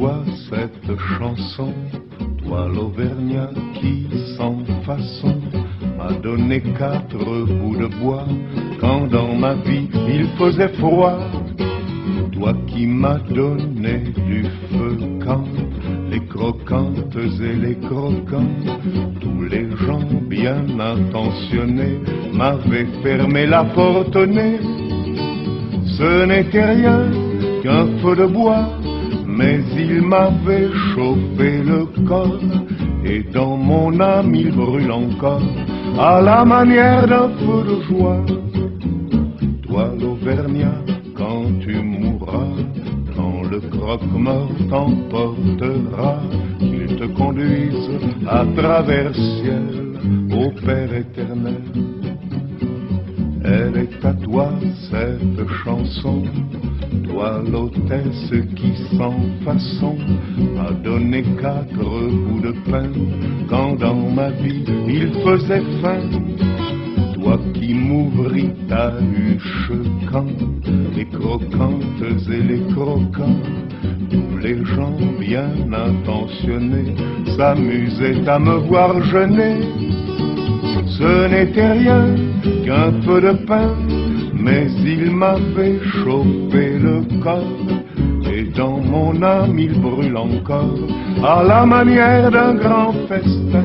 toi cette chanson, toi l'Auvergnat qui sans façon m'a donné 4 bouts de bois quand dans ma vie il faisait froid. Toi qui m'as donné du feu quand les croquantes et les croquants, tous les gens bien intentionnés m'avaient fermé la porte au nez. Ce n'était rien qu'un feu de bois, mais il m'avait chauffé le corps, et dans mon âme il brûle encore, à la manière d'un feu de joie. Toi l'Auvergnat, quand tu mourras, quand le croque-mort t'emportera, qu'il te conduise à travers ciel au Père éternel. Elle est à toi cette chanson, toi l'hôtesse qui sans façon m'a donné 4 bouts de pain quand dans ma vie il faisait faim. Toi qui m'ouvris ta huche quand les croquantes et les croquants, tous les gens bien intentionnés s'amusaient à me voir jeûner. Ce n'était rien qu'un peu de pain, mais il m'avait chauffé le corps, et dans mon âme il brûle encore, à la manière d'un grand festin.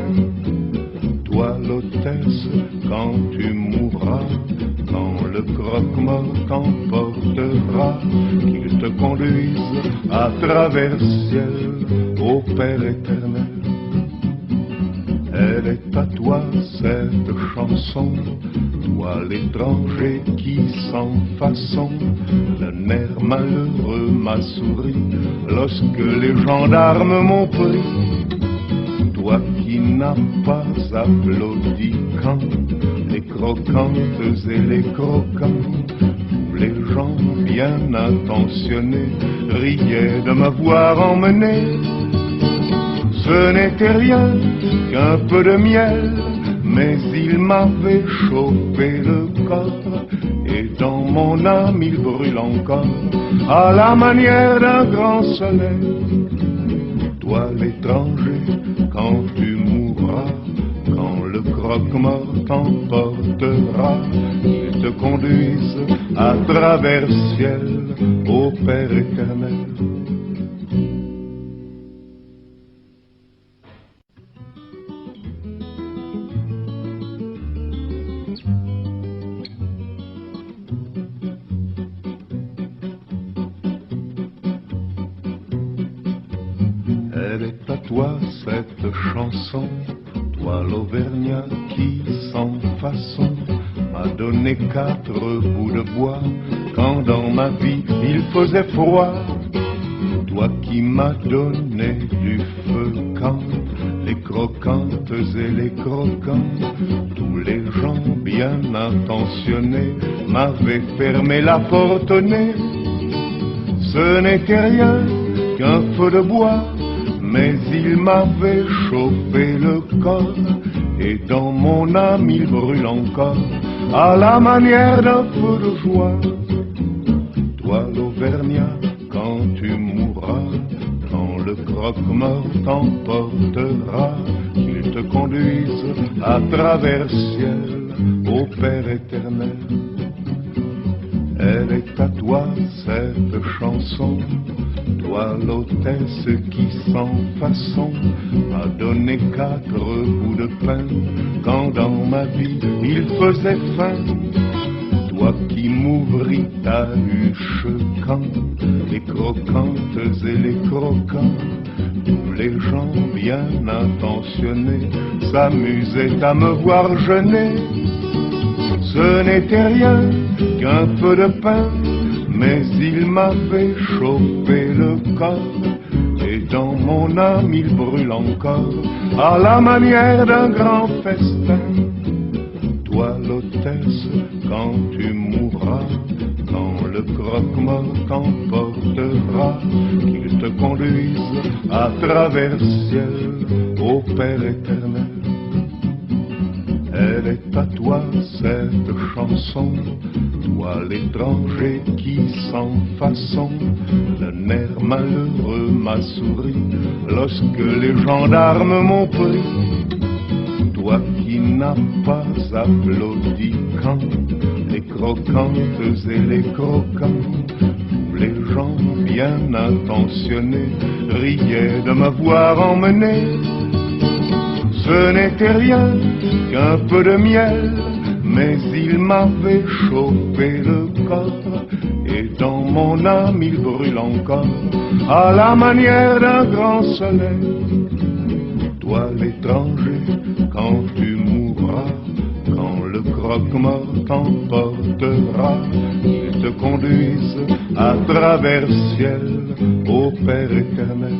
Toi l'hôtesse, quand tu mourras, quand le croque-mort t'emportera, qu'il te conduise à travers ciel au Père éternel. Elle est à toi cette chanson, toi l'étranger qui sans façon, le nerf malheureux m'a souri lorsque les gendarmes m'ont pris. Toi qui n'as pas applaudi quand les croquantes et les croquants, tous les gens bien intentionnés riaient de me voir emmener. Ce n'était rien qu'un peu de miel, mais il m'avait chauffé le corps, et dans mon âme il brûle encore, à la manière d'un grand soleil. Toi l'étranger, quand tu mourras, quand le croque-mort t'emportera, qu'il te conduise à travers ciel au Père éternel. Elle est à toi cette chanson, toi l'Auvergnat qui sans façon m'a donné 4 bouts de bois quand dans ma vie il faisait froid. Toi qui m'as donné du feu quand les croquantes et les croquants, tous les gens bien intentionnés m'avaient fermé la porte au nez. Ce n'était rien qu'un feu de bois, mais il m'avait chauffé le corps, et dans mon âme il brûle encore, à la manière d'un feu de joie. Toi l'Auvergnat, quand tu mourras, quand le croque-mort t'emportera, qu'il te conduise à travers ciel au Père éternel. Elle est à toi cette chanson, toi l'hôtesse qui sans façon m'a donné 4 bouts de pain quand dans ma vie il faisait faim. Toi qui m'ouvris ta huche quand les croquantes et les croquants, tous les gens bien intentionnés s'amusaient à me voir jeûner. Ce n'était rien qu'un peu de pain, mais il m'avait chauffé le corps, et dans mon âme il brûle encore, à la manière d'un grand festin. Toi l'hôtesse, quand tu mourras, quand le croque-mort t'emportera, qu'il te conduise à travers ciel au Père éternel. Elle est à toi cette chanson, toi l'étranger qui sans façon, le nerf malheureux m'a souri lorsque les gendarmes m'ont pris. Toi qui n'as pas applaudi quand les croquantes et les croquants, tous les gens bien intentionnés riaient de me voir emmener. Ce n'était rien qu'un peu de miel, mais il m'avait chauffé le corps, et dans mon âme il brûle encore, à la manière d'un grand soleil. Toi l'étranger, quand tu mourras, quand le croque-mort t'emportera, qu'il te conduise à travers ciel, au Père éternel.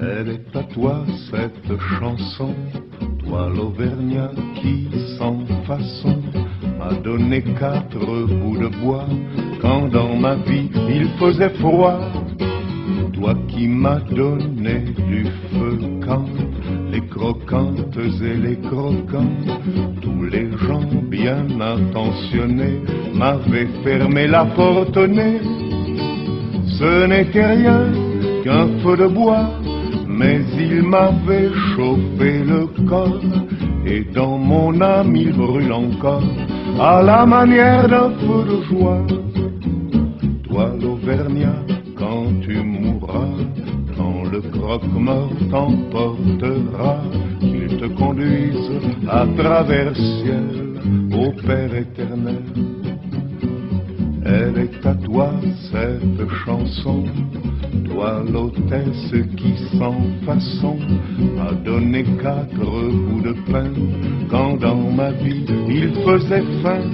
Elle est à toi cette chanson, toi l'Auvergnat qui sans façon m'a donné 4 bouts de bois quand dans ma vie il faisait froid. Toi qui m'as donné du feu quand les croquantes et les croquants, tous les gens bien intentionnés m'avaient fermé la porte au nez. Ce n'était rien qu'un feu de bois, mais il m'avait chauffé le corps, et dans mon âme il brûle encore, à la manière d'un feu de joie. Toi l'Auvergnat, quand tu mourras, quand le croque-mort t'emportera, qu'il te conduise à travers ciel, au Père éternel. Elle est à toi cette chanson, toi l'hôtesse qui sans façon m'a donné 4 bouts de pain quand dans ma vie il faisait faim.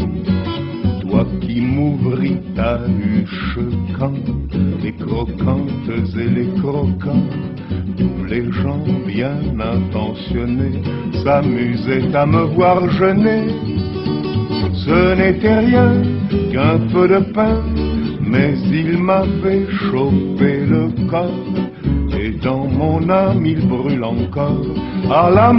Toi qui m'ouvris ta huche quand les croquantes et les croquants, tous les gens bien intentionnés s'amusaient à me voir jeûner. Ce n'était rien qu'un peu de pain, mais il m'avait chauffé le corps, et dans mon âme il brûle encore, à la main